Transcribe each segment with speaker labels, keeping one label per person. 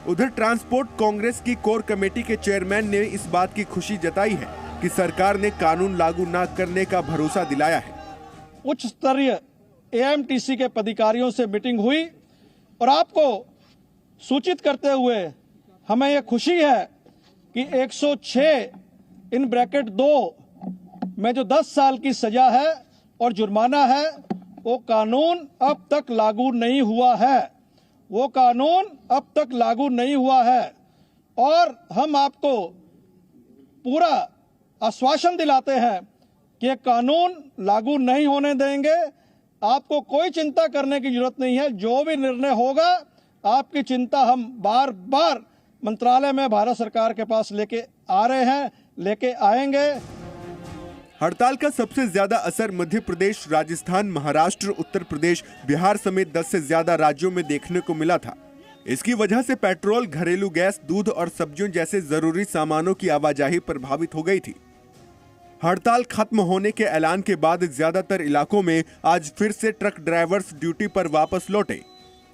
Speaker 1: उधर ट्रांसपोर्ट कांग्रेस की core committee के चेयरमैन ने इस बात की खुशी जताई है कि सरकार ने कानून लागू न करने का भरोसा दिलाया है।
Speaker 2: उच्च स्तरीय एएमटीसी के पदाधिकारियों से मीटिंग हुई और आपको सूचित करते हुए हमें यह खुशी है कि 106(2) में जो 10 साल की सजा है और जुर्माना है वो कानून अब तक लागू नहीं हुआ है। वो कानून अब तक लागू नहीं हुआ है और हम आपको पूरा आश्वासन दिलाते हैं कि ये कानून लागू नहीं होने देंगे। आपको कोई चिंता करने की जरूरत नहीं है। जो भी निर्णय होगा आपकी चिंता हम बार बार मंत्रालय में भारत सरकार के पास लेके आ रहे हैं, लेके आएंगे।
Speaker 1: हड़ताल का सबसे ज्यादा असर मध्य प्रदेश, राजस्थान, महाराष्ट्र, उत्तर प्रदेश, बिहार समेत 10 से ज्यादा राज्यों में देखने को मिला था। इसकी वजह से पेट्रोल, घरेलू गैस, दूध और सब्जियों जैसे जरूरी सामानों की आवाजाही प्रभावित हो गई थी। हड़ताल खत्म होने के ऐलान के बाद ज्यादातर इलाकों में आज फिर से ट्रक ड्राइवर्स ड्यूटी पर वापस लौटे।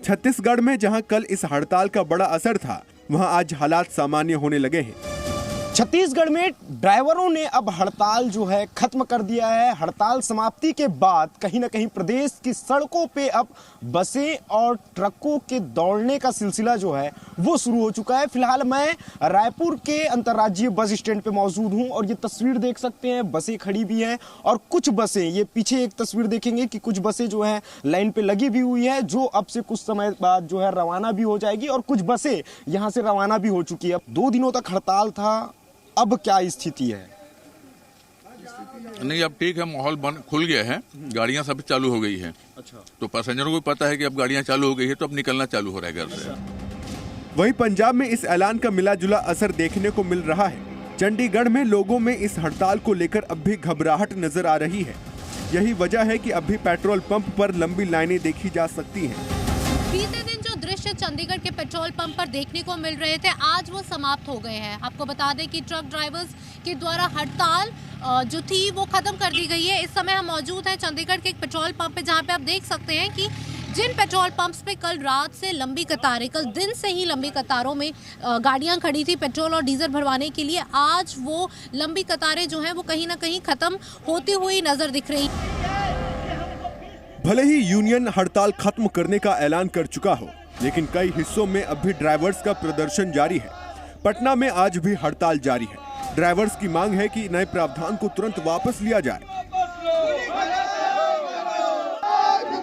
Speaker 1: छत्तीसगढ़ में जहां कल इस हड़ताल का बड़ा असर था, वहां आज हालात सामान्य होने लगे हैं।
Speaker 3: छत्तीसगढ़ में ड्राइवरों ने अब हड़ताल जो है खत्म कर दिया है। हड़ताल समाप्ति के बाद कहीं ना कहीं प्रदेश की सड़कों पे अब बसें और ट्रकों के दौड़ने का सिलसिला जो है वो शुरू हो चुका है। फिलहाल मैं रायपुर के अंतर्राज्यीय बस स्टैंड पे मौजूद हूं और ये तस्वीर देख सकते हैं, बसें खड़ी भी हैं और कुछ बसें, ये पीछे एक तस्वीर देखेंगे कि कुछ बसें जो है लाइन पे लगी भी हुई है, जो अब से कुछ समय बाद जो है रवाना भी हो जाएगी और कुछ बसें यहाँ से रवाना भी हो चुकी है। 2 दिनों तक हड़ताल था, अब क्या स्थिति है?
Speaker 4: नहीं, अब ठीक है, माहौल खुल गया है, गाड़ियां सब चालू हो गई है।
Speaker 3: अच्छा,
Speaker 4: तो पैसेंजरों को पता है कि अब गाड़ियां चालू हो गई है तो अब निकलना चालू हो रहा है घर से।
Speaker 1: वहीं पंजाब में इस ऐलान का मिला जुला असर देखने को मिल रहा है। चंडीगढ़ में लोगों में इस हड़ताल को लेकर अब भी घबराहट नजर आ रही है। यही वजह है कि अब भी पेट्रोल पंप पर लंबी लाइनें देखी जा सकती हैं।
Speaker 5: बीते दिन जो दृश्य चंडीगढ़ के पेट्रोल पंप पर देखने को मिल रहे थे, आज वो समाप्त हो गए हैं। आपको बता दें कि ट्रक ड्राइवर्स के द्वारा हड़ताल जो थी वो खत्म कर दी गई है। इस समय हम मौजूद हैं चंडीगढ़ के एक पेट्रोल पंप पे, जहां पे आप देख सकते हैं कि जिन पेट्रोल पंप्स पे कल रात से लंबी कतारें, कल दिन से ही लंबी कतारों में गाड़ियां खड़ी थी पेट्रोल और डीजल भरवाने के लिए, आज वो लंबी कतारें जो हैं वो कहीं ना कहीं खत्म होती हुई नजर दिख रही।
Speaker 1: भले ही यूनियन हड़ताल खत्म करने का ऐलान कर चुका हो, लेकिन कई हिस्सों में अब भी ड्राइवर्स का प्रदर्शन जारी है। पटना में आज भी हड़ताल जारी है। ड्राइवर्स की मांग है कि नए प्रावधान को तुरंत वापस लिया जाए।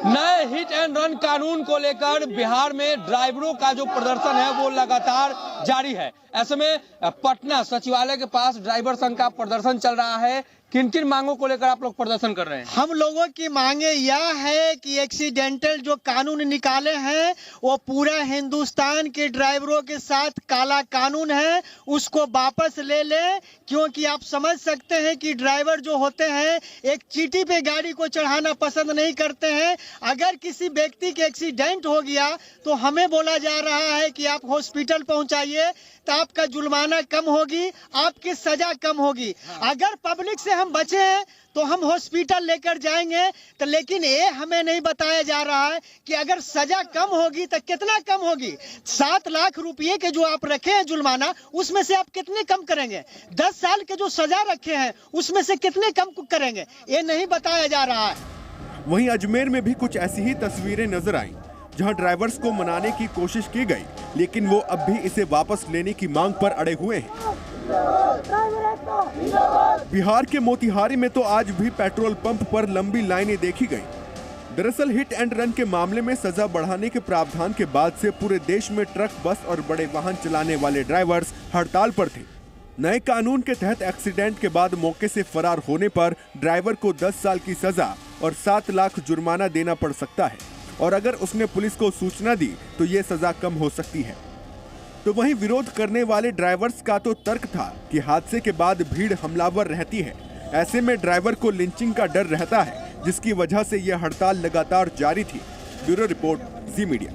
Speaker 6: नए हिट एंड रन कानून को लेकर बिहार में ड्राइवरों का जो प्रदर्शन है वो लगातार जारी है। ऐसे में पटना सचिवालय के पास ड्राइवर संघ का प्रदर्शन चल रहा है। किन किन मांगों को लेकर आप लोग प्रदर्शन कर रहे हैं?
Speaker 7: हम लोगों की मांगे यह है कि एक्सीडेंटल जो कानून निकाले हैं वो पूरा हिंदुस्तान के ड्राइवरों के साथ काला कानून है, उसको वापस ले ले। क्योंकि आप समझ सकते हैं कि ड्राइवर जो होते हैं एक चीटी पे गाड़ी को चढ़ाना पसंद नहीं करते हैं। अगर किसी व्यक्ति के एक्सीडेंट हो गया तो हमें बोला जा रहा है कि आप हॉस्पिटल पहुंचाइए तो आपका जुर्माना कम होगी, आपकी सजा कम होगी। अगर पब्लिक से हम बचे हैं तो हम हॉस्पिटल लेकर जाएंगे, तो लेकिन ये हमें नहीं बताया जा रहा है कि अगर सजा कम होगी तो कितना कम होगी। 7 लाख रुपए के जो आप रखे हैं जुर्माना, उसमें से आप कितने कम करेंगे? 10 साल के जो सजा रखे हैं उसमें से कितने कम करेंगे, ये नहीं बताया जा रहा है।
Speaker 1: वहीं अजमेर में भी कुछ ऐसी ही तस्वीरें नजर आईं, जहां ड्राइवर्स को मनाने की कोशिश की गई, लेकिन वो अब भी इसे वापस लेने की मांग पर अड़े हुए हैं। बिहार के मोतिहारी में तो आज भी पेट्रोल पंप पर लंबी लाइनें देखी गईं। दरअसल हिट एंड रन के मामले में सजा बढ़ाने के प्रावधान के बाद से पूरे देश में ट्रक, बस और बड़े वाहन चलाने वाले ड्राइवर्स हड़ताल पर थे। नए कानून के तहत एक्सीडेंट के बाद मौके से फरार होने पर ड्राइवर को 10 साल की सजा और 7 लाख जुर्माना देना पड़ सकता है, और अगर उसने पुलिस को सूचना दी तो ये सजा कम हो सकती है। तो वहीं विरोध करने वाले ड्राइवर्स का तो तर्क था कि हादसे के बाद भीड़ हमलावर रहती है, ऐसे में ड्राइवर को लिंचिंग का डर रहता है, जिसकी वजह से यह हड़ताल लगातार जारी थी। ब्यूरो रिपोर्ट, जी मीडिया।